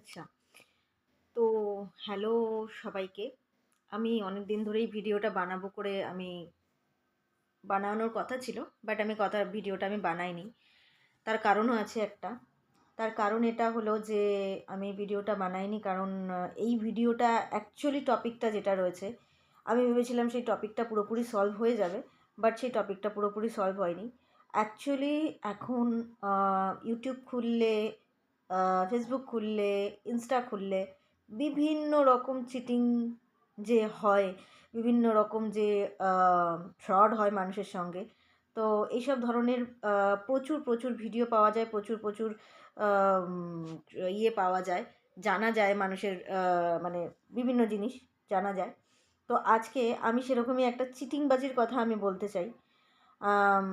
আচ্ছা। তো হ্যালো সবাইকে। আমি অনেক দিন ধরেই ভিডিওটা বানাবো করে বানানোর কথা ছিল। বাট ভিডিওটা আমি বানাইনি। তার কারণও আছে একটা। তার কারণ এটা হলো যে আমি ভিডিওটা বানাইনি কারণ এই ভিডিওটা অ্যাকচুয়ালি টপিকটা যেটা রয়েছে, আমি ভেবেছিলাম সেই টপিকটা পুরোপুরি সলভ হয়ে যাবে। বাট সেই টপিকটা পুরোপুরি সলভ হয়নি। অ্যাকচুয়ালি এখন ইউটিউব খুললে, ফেসবুক খুললে, ইনস্টা খুললে বিভিন্ন রকম চিটিং যে হয়, বিভিন্ন রকম যে ফ্রড হয় মানুষের সঙ্গে। তো এইসব ধরনের প্রচুর প্রচুর ভিডিও পাওয়া যায়, প্রচুর প্রচুর আম, ইয়ে পাওয়া যায়, জানা যায় মানুষের মানে বিভিন্ন জিনিস জানা যায়। তো আজকে আমি সেরকমই একটা চিটিংবাজির কথা আমি বলতে চাই। আম,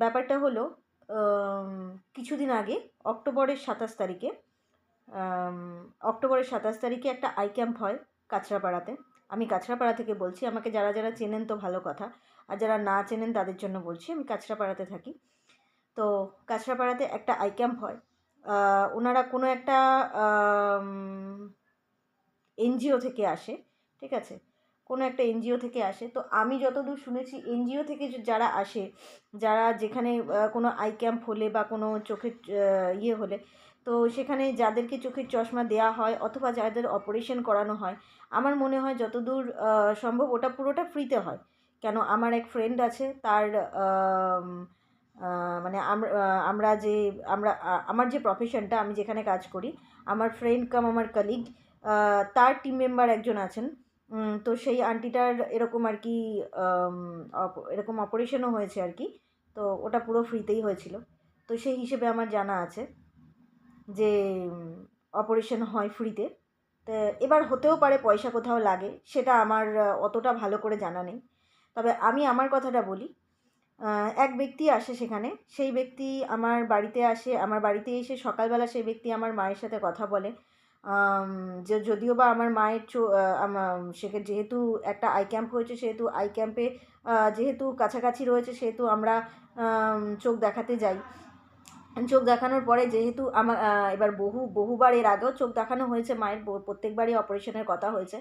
ব্যাপারটা হলো, আম, কিছুদিন আগে অক্টোবরের 27 তারিখে, আম, অক্টোবরের 27 তারিখে একটা আই ক্যাম্প হয় কাঁচরাপাড়াতে। আমি কাঁচরাপাড়া থেকে বলছি, আমাকে যারা যারা চেনেন তো ভালো কথা, আর যারা না চেনেন তাদের জন্য বলছি, আমি কাঁচরাপাড়াতে থাকি। তো কাঁচরাপাড়াতে একটা আই ক্যাম্প হয়। ওনারা কোনো একটা এনজিও থেকে আসে, ঠিক আছে, কোনো একটা এনজিও থেকে আসে। তো আমি যতদূর শুনেছি, এনজিও থেকে যারা আসে, যারা যেখানে কোনো আই ক্যাম্প হলে বা কোনো চোখের ইয়ে হলে, তো সেখানে যাদেরকে চোখের চশমা দেওয়া হয় অথবা যাদের অপারেশন করানো হয়, আমার মনে হয় যতদূর সম্ভব ওটা পুরোটা ফ্রিতে হয়। কেন, আমার এক ফ্রেন্ড আছে, তার আম, মানে আমরা যে আমার যে প্রফেশনটা, আমি যেখানে কাজ করি, আমার ফ্রেন্ড কাম আমার কলিগ, তার টিম মেম্বার একজন আছেন। তো সেই আন্টিটার এরকম আর কি, এরকম অপারেশনও হয়েছে আর কি। তো ওটা পুরো ফ্রিতেই হয়েছিল। তো সেই হিসেবে আমার জানা আছে যে অপারেশন হয় ফ্রিতে। তো এবার হতেও পারে পয়সা কোথাও লাগে, সেটা আমার অতটা ভালো করে জানা নেই। তবে আমি আমার কথাটা বলি। এক ব্যক্তি আসে সেখানে, সেই ব্যক্তি আমার বাড়িতে আসে, আমার বাড়িতে এসে সকালবেলা সেই ব্যক্তি আমার মায়ের সাথে কথা বলে। আম, যে যদিও বা আমার মায়ের সেখানে যেহেতু একটা আই ক্যাম্প হয়েছে, সেহেতু আই ক্যাম্পে যেহেতু কাছাকাছি রয়েছে, সেহেতু আমরা চোখ দেখাতে যাই। চোখ দেখানোর পরে যেহেতু আমার এবার বহুবার এর আগেও চোখ দেখানো হয়েছে মায়ের, প্রত্যেকবারই অপারেশনের কথা হয়েছে।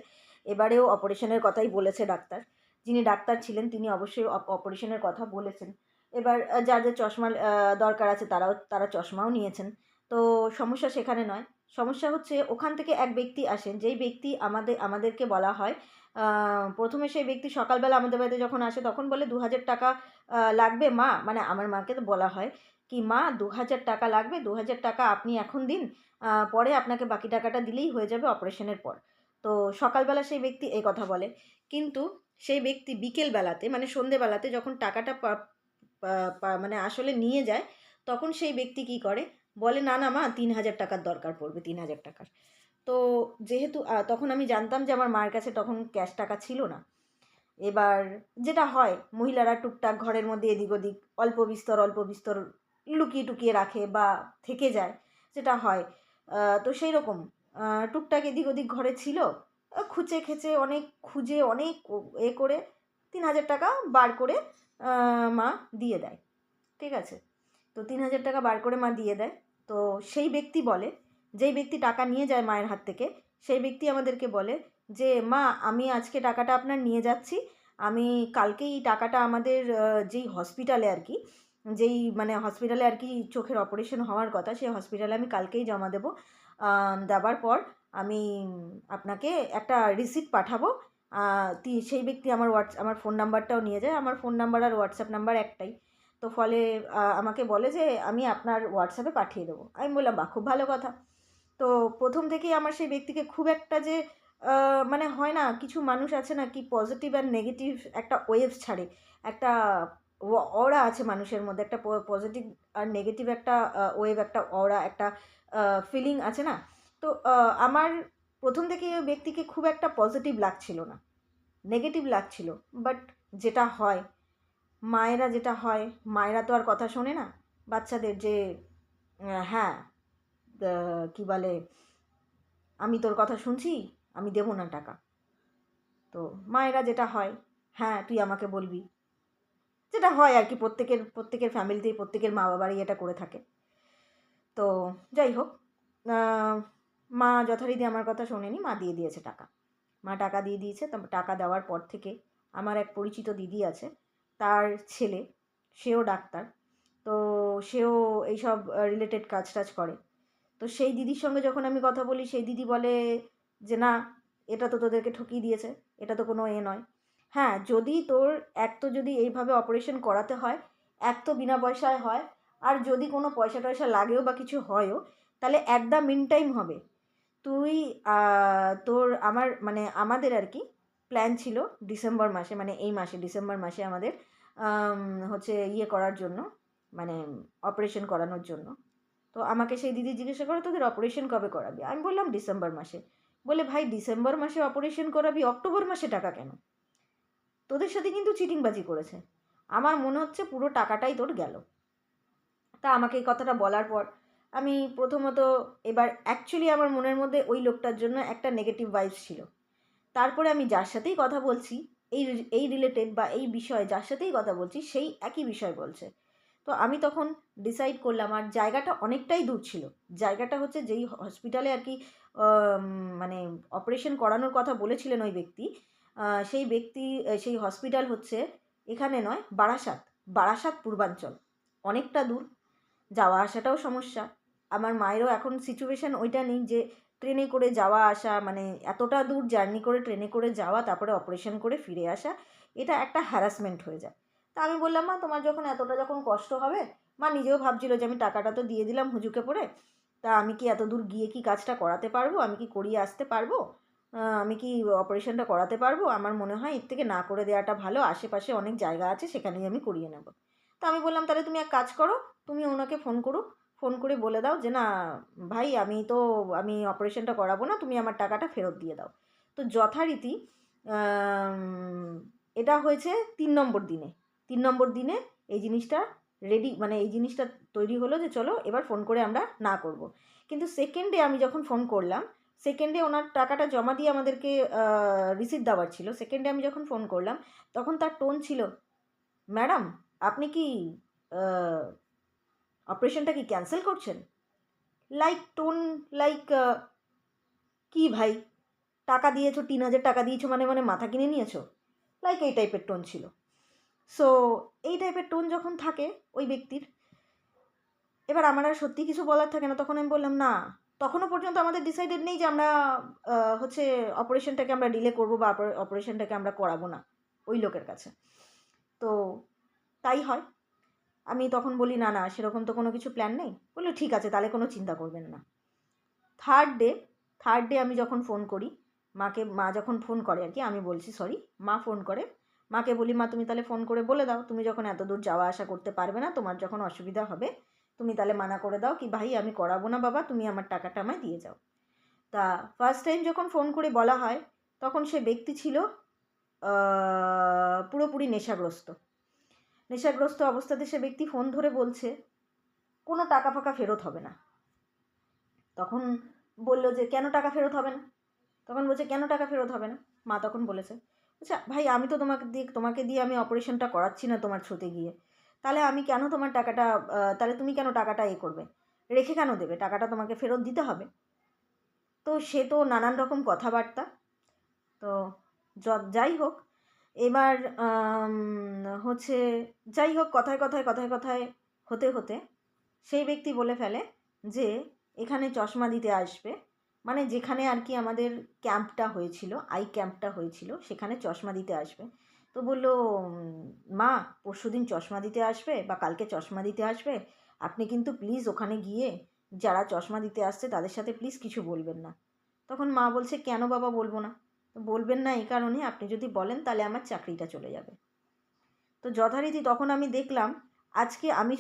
এবারেও অপারেশনের কথাই বলেছে ডাক্তার। যিনি ডাক্তার ছিলেন তিনি অবশ্যই অপারেশনের কথা বলেছেন। এবার যাদের চশমা দরকার আছে তারা চশমাও নিয়েছেন। তো সমস্যা সেখানে নয়। সমস্যা হচ্ছে ওখান থেকে এক ব্যক্তি আসেন, যেই ব্যক্তি আমাদেরকে বলা হয়, প্রথমে সেই ব্যক্তি সকালবেলা আমাদের বাড়িতে যখন আসে তখন বলে 2000 টাকা লাগবে মা, মানে আমার মাকে তো বলা হয় কি, মা 2000 টাকা লাগবে, 2000 টাকা আপনি এখন দিন, পরে আপনাকে বাকি টাকাটা দিলেই হয়ে যাবে অপারেশনের পর। তো সকালবেলা সেই ব্যক্তি এই কথা বলে। কিন্তু সেই ব্যক্তি বিকেলবেলাতে, মানে সন্ধেবেলাতে যখন টাকাটা মানে আসলে নিয়ে যায়, তখন সেই ব্যক্তি কী করে, বলে না না মা, 3000 টাকার দরকার পড়বে, 3000 টাকার। তো যেহেতু তখন আমি জানতাম যে আমার মায়ের কাছে তখন ক্যাশ টাকা ছিল না। এবার যেটা হয়, মহিলারা টুকটাক ঘরের মধ্যে এদিক ওদিক অল্প বিস্তর অল্প বিস্তর লুকিয়ে টুকিয়ে রাখে বা থেকে যায়, যেটা হয়। তো সেই রকম টুকটাক এদিক ওদিক ঘরে ছিল। খুঁচে খেচে অনেক খুঁজে অনেক এ করে 3000 টাকা বার করে মা দিয়ে দেয়, ঠিক আছে। তো 3000 টাকা বার করে মা দিয়ে দেয়। তো সেই ব্যক্তি বলে, যেই ব্যক্তি টাকা নিয়ে যায় মায়ের হাত থেকে, সেই ব্যক্তি আমাদেরকে বলে যে মা, আমি আজকে টাকাটা আপনার নিয়ে যাচ্ছি, আমি কালকেই টাকাটা আমাদের যেই হসপিটালে আর কি, যেই মানে হসপিটালে আর কি চোখের অপারেশন হওয়ার কথা, সেই হসপিটালে আমি কালকেই জমা দেবো। দেওয়ার পর আমি আপনাকে একটা রিসিপ্ট পাঠাবো। সেই ব্যক্তি আমার ফোন নাম্বারটাও নিয়ে যায়, আমার ফোন নাম্বার আর হোয়াটসঅ্যাপ নাম্বার একটাই। তো ফলে আমাকে বলে যে আমি আপনার হোয়াটসঅ্যাপে পাঠিয়ে দেবো। আমি বললাম, বাহ, খুব ভালো কথা। তো প্রথম থেকেই আমার সেই ব্যক্তিকে খুব একটা যে মানে হয় না, কিছু মানুষ আছে না, কি পজিটিভ আর নেগেটিভ একটা ওয়েভ ছাড়ে, একটা অরা আছে মানুষের মধ্যে, একটা পজিটিভ আর নেগেটিভ একটা ওয়েভ, একটা অরা, একটা ফিলিং আছে না। তো আমার প্রথম থেকেই ওই ব্যক্তিকে খুব একটা পজিটিভ লাগছিল না, নেগেটিভ লাগছিল। বাট যেটা হয়, যেটা হয়, মায়েরা তো আর কথা শোনে না বাচ্চাদের, যে হ্যাঁ, কী বলে, আমি তোর কথা শুনছি, আমি দেবো না টাকা। তো মায়েরা যেটা হয়, হ্যাঁ তুই আমাকে বলবি, যেটা হয় আর কি, প্রত্যেকের ফ্যামিলিতেই প্রত্যেকের মা বাবারই এটা করে থাকে। তো যাই হোক, মা যথারীতি আমার কথা শোনেনি, মা দিয়ে দিয়েছে টাকা। মা টাকা দিয়ে দিয়েছে। টাকা দেওয়ার পর থেকে আমার এক পরিচিত দিদি আছে, তার ছেলে, সেও ডাক্তার। তো সেও এইসব রিলেটেড কাজ টাজ করে। তো সেই দিদির সঙ্গে যখন আমি কথা বলি, সেই দিদি বলে যে না, এটা তো তোদেরকে ঠকিয়ে দিয়েছে, এটা তো কোনো নয়। হ্যাঁ, যদি তোর এক তো যদি এইভাবে অপারেশন করাতে হয়, এক তো বিনা পয়সায় হয়, আর যদি কোনো পয়সা টয়সা লাগেও বা কিছু হয়ও, তাহলে অ্যাট দ্য মিন টাইম হবে। তুই তোর আমার মানে আমাদের আর কি প্ল্যান ছিল ডিসেম্বর মাসে, মানে এই মাসে ডিসেম্বর মাসে আমাদের হচ্ছে ইয়ে করার জন্য, মানে অপারেশন করানোর জন্য। তো আমাকে সেই দিদি জিজ্ঞাসা করে তোদের অপারেশন কবে করাবি? আমি বললাম ডিসেম্বর মাসে। বলে ভাই ডিসেম্বর মাসে অপারেশন করাবি, অক্টোবর মাসে টাকা কেন? তোদের সাথে কিন্তু চিটিংবাজি করেছে। আমার মনে হচ্ছে পুরো টাকাটাই তোর গেল। তা আমাকে এই কথাটা বলার পর আমি প্রথমত, এবার অ্যাকচুয়ালি আমার মনের মধ্যে ওই লোকটার জন্য একটা নেগেটিভ ভাইবস ছিল। তারপরে আমি যার সাথেই কথা বলছি এই এই রিলেটেড বা এই বিষয়ে যার সাথেই কথা বলছি সেই একই বিষয় বলছে। তো আমি তখন ডিসাইড করলাম, আর জায়গাটা অনেকটাই দূর ছিল। জায়গাটা হচ্ছে যেই হসপিটালে আর কি মানে অপারেশন করানোর কথা বলেছিলেন ওই ব্যক্তি, সেই ব্যক্তি সেই হসপিটাল হচ্ছে এখানে নয়, বারাসাত, বারাসাত পূর্বাঞ্চল। অনেকটা দূর, যাওয়া আসাটাও সমস্যা। আমার মায়েরও এখন সিচুয়েশান ওইটা নেই যে ট্রেনে করে যাওয়া আসা, মানে এতটা দূর জার্নি করে ট্রেনে করে যাওয়া, তারপরে অপারেশন করে ফিরে আসা, এটা একটা হ্যারাসমেন্ট হয়ে যায়। তা আমি বললাম মা তোমার যখন এতটা যখন কষ্ট হবে, মা নিজেও ভাবছিল যে আমি টাকাটা তো দিয়ে দিলাম হুজুকে পড়ে, তা আমি কি এত দূর গিয়ে কি কাজটা করাতে পারবো, আমি কি করিয়ে আসতে পারবো, আমি কি অপারেশনটা করাতে পারবো? আমার মনে হয় এর থেকে না করে দেওয়াটা ভালো, আশেপাশে অনেক জায়গা আছে সেখানেই আমি করিয়ে নেব। তো আমি বললাম তাহলে তুমি এক কাজ করো, তুমি ওনাকে ফোন করো, ফোন করে বলে দাও যে না ভাই আমি অপারেশনটা করাবো না, তুমি আমার টাকাটা ফেরত দিয়ে দাও। তো যথারীতি আম, এটা হয়েছে 3 নম্বর দিনে। 3 নম্বর দিনে এই জিনিসটা রেডি, মানে এই জিনিসটা তৈরি হলো যে চলো এবার ফোন করে আমরা না করব। কিন্তু সেকেন্ডে আমি যখন ফোন করলাম, সেকেন্ডে ওনার টাকাটা জমা দিয়ে আমাদেরকে রিসিট দেওয়ার ছিল, সেকেন্ডে আমি যখন ফোন করলাম তখন তার টোন ছিল, ম্যাডাম আপনি কি অপারেশনটা কি ক্যান্সেল করছেন? লাইক টোন, লাইক কি ভাই, টাকা দিয়েছো, 3,000 টাকা দিয়েছো, মানে মানে মাথা কিনে নিয়েছো, লাইক এই টাইপের টোন ছিল। সো এই টাইপের টোন যখন থাকে ওই ব্যক্তির, এবার আমার আর সত্যি কিছু বলার থাকে না। তখন আমি বললাম না, তখনও পর্যন্ত আমাদের ডিসাইডেড নেই যে আমরা হচ্ছে অপারেশনটাকে আমরা ডিলে করবো বা অপারেশনটাকে আমরা করাবো না ওই লোকের কাছে। তো তাই হয়। আমি তখন বলি না না সেরকম তো কোনো কিছু প্ল্যান নেই। বললো ঠিক আছে তাহলে কোনো চিন্তা করবেন না। থার্ড ডে, থার্ড ডে আমি যখন ফোন করি মাকে, মা যখন ফোন করে আর কি, আমি বলছি সরি, মা ফোন করে, মাকে বলি মা তুমি তাহলে ফোন করে বলে দাও তুমি যখন এত দূর যাওয়া আসা করতে পারবে না, তোমার যখন অসুবিধা হবে তুমি তাহলে মানা করে দাও কি ভাই আমি করাবো না বাবা, তুমি আমার টাকাটা আমায় দিয়ে যাও। তা ফার্স্ট টাইম যখন ফোন করে বলা হয় তখন সে ব্যক্তি ছিল পুরোপুরি নেশাগ্রস্ত। নেশাগ্রস্ত অবস্থাতে সে ব্যক্তি ফোন ধরে বলছে কোনো টাকা ফাকা ফেরত হবে না। তখন বলল যে কেন টাকা ফেরত হবে না? তখন বলছে কেন টাকা ফেরত হবে না? মা তখন বলেছে, আচ্ছা ভাই আমি তো তোমাকে দিয়ে আমি অপারেশনটা করাচ্ছি না তোমার থ্রুতে গিয়ে, তাহলে আমি কেন তোমার টাকাটা, তাহলে তুমি কেন টাকাটা করবে, রেখে কেন দেবে? টাকাটা তোমাকে ফেরত দিতে হবে। তো সে তো নানান রকম কথাবার্তা। তো যাই হোক, এবার হচ্ছে যাই হোক, কথায় কথায় কথায় কথায় হতে হতে সেই ব্যক্তি বলে ফেলে যে এখানে চশমা দিতে আসবে, মানে যেখানে আর কি আমাদের ক্যাম্পটা হয়েছিল, আই ক্যাম্পটা হয়েছিল, সেখানে চশমা দিতে আসবে। তো বললো মা পরশুদিন চশমা দিতে আসবে বা কালকে চশমা দিতে আসবে, আপনি কিন্তু প্লিজ ওখানে গিয়ে যারা চশমা দিতে আসছে তাদের সাথে প্লিজ কিছু বলবেন না। তখন মা বলছে কেন বাবা বলবো না? তো বলবেন না এই কারণে, আপনি যদি বলেন তাহলে আমার চাকরিটা চলে যাবে। তো যথারীতি তখন আমি দেখলাম, আজকে আমি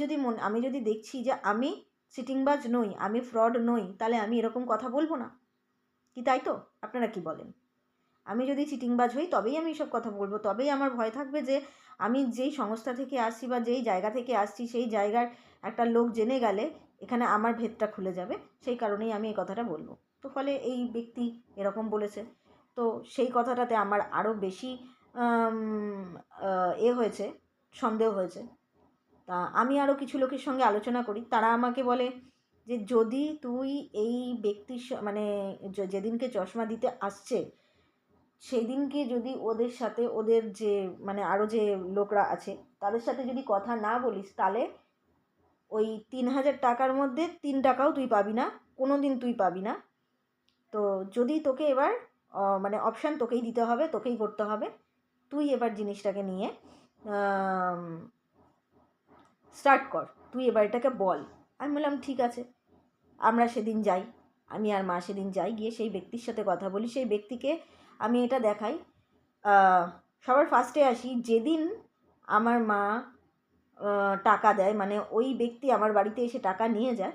যদি দেখছি যে আমি চিটিংবাজ নই, আমি ফ্রড নই, তাহলে আমি এরকম কথা বলবো না কি, তাই তো? আপনারা কি বলেন? আমি যদি চিটিংবাজ হই তবেই আমি এসব কথা বলবো, তবেই আমার ভয় থাকবে যে আমি যেই সংস্থা থেকে আসছি বা যেই জায়গা থেকে আসছি সেই জায়গার একটা লোক জেনে গেলে এখানে আমার ভেদটা খুলে যাবে, সেই কারণেই আমি এই কথাটা বলবো। তো ফলে এই ব্যক্তি এরকম বলেছে। তো সেই কথাটাতে আমার আরও বেশি হয়েছে, সন্দেহ হয়েছে। তা আমি আরও কিছু লোকের সঙ্গে আলোচনা করি, তারা আমাকে বলে যে যদি তুই এই ব্যক্তির মানে যেদিনকে চশমা দিতে আসছে সেদিনকে যদি ওদের সাথে ওদের যে মানে আরও যে লোকরা আছে তাদের সাথে যদি কথা না বলিস, তাহলে ওই 3,000 টাকার মধ্যে 3 টাকাও তুই পাবি না, কোনো দিন তুই পাবি না। তো যদি তোকে এবার মানে অপশান তোকেই দিতে হবে, তোকেই করতে হবে, তুই এবার জিনিসটাকে নিয়ে স্টার্ট কর, তুই এবার এটাকে বল। আমি বললাম ঠিক আছে। আমরা সেদিন যাই, আমি আর মা সেদিন যাই, গিয়ে সেই ব্যক্তির সাথে কথা বলি, সেই ব্যক্তিকে আমি এটা দেখাই। সবার ফার্স্টে আসি, যেদিন আমার মা টাকা দেয়, মানে ওই ব্যক্তি আমার বাড়িতে এসে টাকা নিয়ে যায়,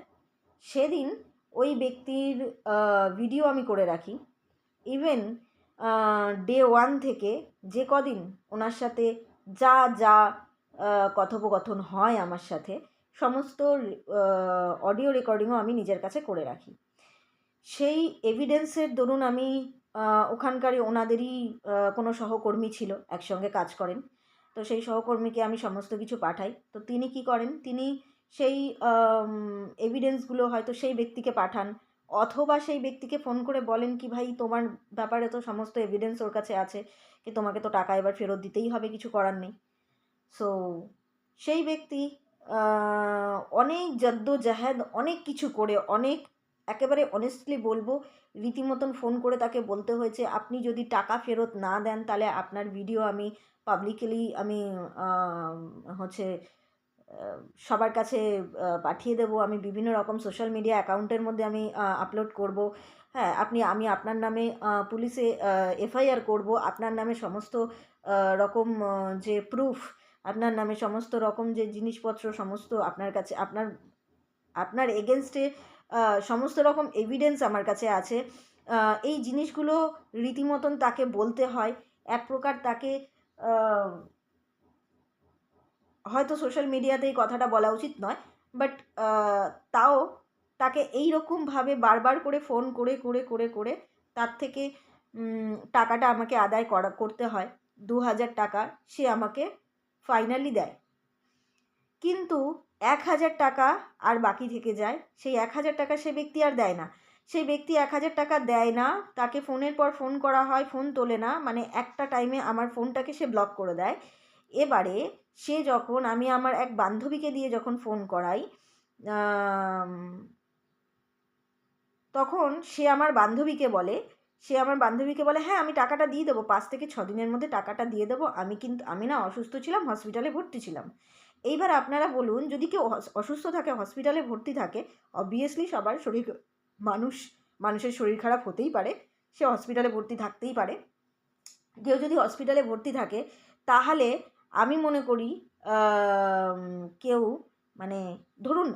সেদিন ওই ব্যক্তির ভিডিও আমি করে রাখি। ইভেন ডে 1 থেকে যে কদিন ওনার সাথে যা যা কথোপকথন হয় আমার সাথে, সমস্ত অডিও রেকর্ডিংও আমি নিজের কাছে করে রাখি। সেই এভিডেন্সের দরুন আমি ওখানকারই ওনাদেরই কোনো সহকর্মী ছিল, একসঙ্গে কাজ করেন, তো সেই সহকর্মীকে আমি সমস্ত কিছু পাঠাই। তো তিনি কি করেন, তিনি সেই এভিডেন্সগুলো হয়তো সেই ব্যক্তিকে পাঠান, অথবা সেই ব্যক্তিকে ফোন করে বলেন কি ভাই তোমার ব্যাপারে তো সমস্ত এভিডেন্স ওর কাছে আছে, কি তোমাকে তো টাকা এবার ফেরত দিতেই হবে, কিছু করার নেই। সো সেই ব্যক্তি অনেক জদ্দোজাহেদ অনেক কিছু করে, অনেক একেবারে অনেস্টলি বলবো, রীতিমতন ফোন করে তাকে বলতে হয়েছে আপনি যদি টাকা ফেরত না দেন তাহলে আপনার ভিডিও আমি পাবলিকলি আমি হচ্ছে সবার কাছে পাঠিয়ে দেবো, আমি বিভিন্ন রকম সোশ্যাল মিডিয়া অ্যাকাউন্টের মধ্যে আমি আপলোড করব। হ্যাঁ, আমি আপনার নামে পুলিশে এফআইআর করব, আপনার নামে সমস্ত রকম যে প্রুফ, আপনার নামে সমস্ত রকম যে জিনিসপত্র সমস্ত আপনার কাছে আপনার এগেনস্টে সমস্ত রকম এভিডেন্স আমার কাছে আছে। এই জিনিসগুলো রীতিমতন তাকে বলতে হয়। এক প্রকার তাকে হয়তো সোশ্যাল মিডিয়াতে এই কথাটা বলা উচিত নয়, বাট তাও তাকে এই রকমভাবে বারবার করে ফোন করে করে করে করে তার থেকে টাকাটা আমাকে আদায় করতে হয়। 2,000 টাকা সে আমাকে ফাইনালি দেয়, কিন্তু 1,000 টাকা আর বাকি থেকে যায়। সেই 1,000 টাকা সে ব্যক্তি আর দেয় না। সেই ব্যক্তি 1,000 টাকা দেয় না, তাকে ফোনের পর ফোন করা হয়, ফোন তোলে না, মানে একটা টাইমে আমার ফোনটাকে সে ব্লক করে দেয়। এবারে সে যখন আমি আমার এক বান্ধবীকে দিয়ে যখন ফোন করাই, তখন সে আমার বান্ধবীকে বলে হ্যাঁ আমি টাকাটা দিয়ে দেবো, 5 থেকে 6 দিনের মধ্যে টাকাটা দিয়ে দেবো, আমি না অসুস্থ ছিলাম, হসপিটালে ভর্তি ছিলাম। এইবার আপনারা বলুন, যদি কেউ অসুস্থ থাকে, হসপিটালে ভর্তি থাকে, অবভিয়াসলি সবার মানুষের শরীর খারাপ হতেই পারে, সে হসপিটালে ভর্তি থাকতেই পারে। কেউ যদি হসপিটালে ভর্তি থাকে, তাহলে আমি মনে করি কেউ মানে ধরুন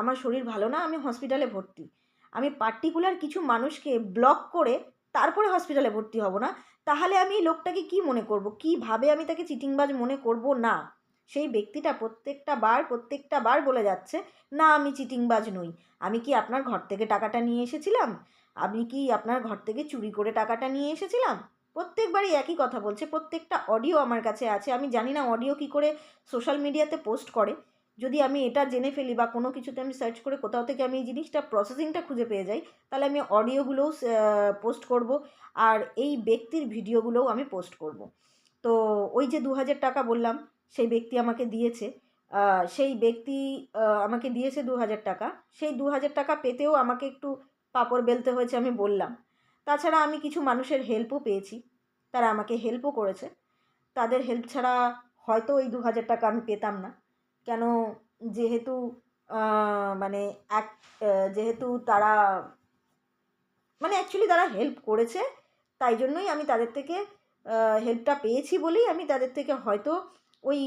আমার শরীর ভালো না, আমি হসপিটালে ভর্তি, আমি পার্টিকুলার কিছু মানুষকে ব্লক করে তারপরে হসপিটালে ভর্তি হব না, তাহলে আমি লোকটাকে কি মনে করব, কীভাবে আমি তাকে চিটিংবাজ মনে করব না? সেই ব্যক্তিটা প্রত্যেকটা বার বলে যাচ্ছে না আমি চিটিংবাজ নই, আমি কি আপনার ঘর থেকে টাকাটা নিয়ে এসেছিলাম, আমি কি আপনার ঘর থেকে চুরি করে টাকাটা নিয়ে এসেছিলাম? প্রত্যেকবারই একই কথা বলছে, প্রত্যেকটা অডিও আমার কাছে আছে। আমি জানি না অডিও কী করে সোশ্যাল মিডিয়াতে পোস্ট করে, যদি আমি এটা জেনে ফেলি বা কোনো কিছুতে আমি সার্চ করে কোথাও থেকে আমি এই জিনিসটা প্রসেসিংটা খুঁজে পেয়ে যাই, তাহলে আমি অডিওগুলোও পোস্ট করব, আর এই ব্যক্তির ভিডিওগুলোও আমি পোস্ট করব। তো ওই যে 2,000 টাকা বললাম, সেই ব্যক্তি আমাকে দিয়েছে, আমাকে দিয়েছে 2,000 টাকা। সেই 2,000 টাকা পেতেও আমাকে একটু পাঁপড় বেলতে হয়েছে, আমি বললাম। তাছাড়া আমি কিছু মানুষের হেল্পও পেয়েছি, তারা আমাকে হেল্পও করেছে। তাদের হেল্প ছাড়া হয়তো ওই 2,000 টাকা আমি পেতাম না। কেন, যেহেতু মানে যেহেতু তারা মানে অ্যাকচুয়ালি তারা হেল্প করেছে, তাই জন্যই আমি তাদের থেকে হেল্পটা পেয়েছি বলেই আমি তাদের থেকে হয়তো ওই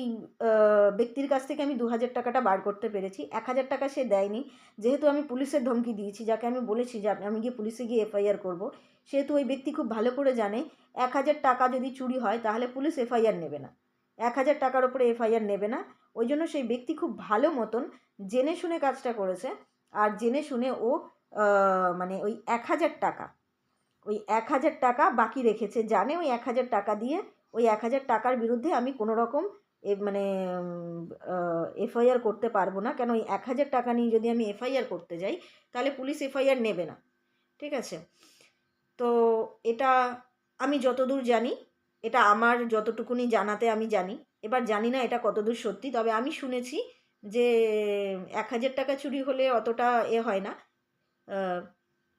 ব্যক্তির কাছ থেকে আমি 2,000 টাকাটা বার করতে পেরেছি। 1,000 টাকা সে দেয়নি, যেহেতু আমি পুলিশের ধমকি দিয়েছি, যাকে আমি বলেছি যে আমি গিয়ে পুলিশে গিয়ে এফআইআর করব, সেহেতু ওই ব্যক্তি খুব ভালো করে জানে 1,000 টাকা যদি চুরি হয় তাহলে পুলিশ এফআইআর নেবে না, 1,000 টাকার ওপরে এফআইআর নেবে না। ওই জন্য সেই ব্যক্তি খুব ভালো মতন জেনে শুনে কাজটা করেছে, আর জেনে শুনে ও মানে ওই 1,000 টাকা বাকি রেখেছে, জানে ওই 1,000 টাকা দিয়ে ওই 1,000 টাকার বিরুদ্ধে আমি কোনো রকম মানে এফআইআর করতে পারবো না, কেন ওই 1,000 টাকা নিয়ে যদি আমি এফআইআর করতে যাই তাহলে পুলিশ এফআইআর নেবে না, ঠিক আছে। তো এটা আমি যতদূর জানি, এটা আমার যতটুকুনি জানাতে আমি জানি, এবার জানি না এটা কতদূর সত্যি, তবে আমি শুনেছি যে 1,000 টাকা চুরি হলে অতটা হয় না,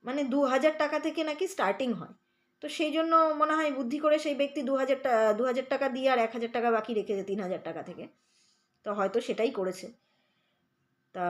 মানে 2,000 টাকা থেকে নাকি স্টার্টিং হয়। তো সেই জন্য মনে হয় বুদ্ধি করে সেই ব্যক্তি 2,000 টাকা দিয়ে আর 1,000 টাকা বাকি রেখেছে 3,000 টাকা থেকে, তো হয়তো সেটাই করেছে। তা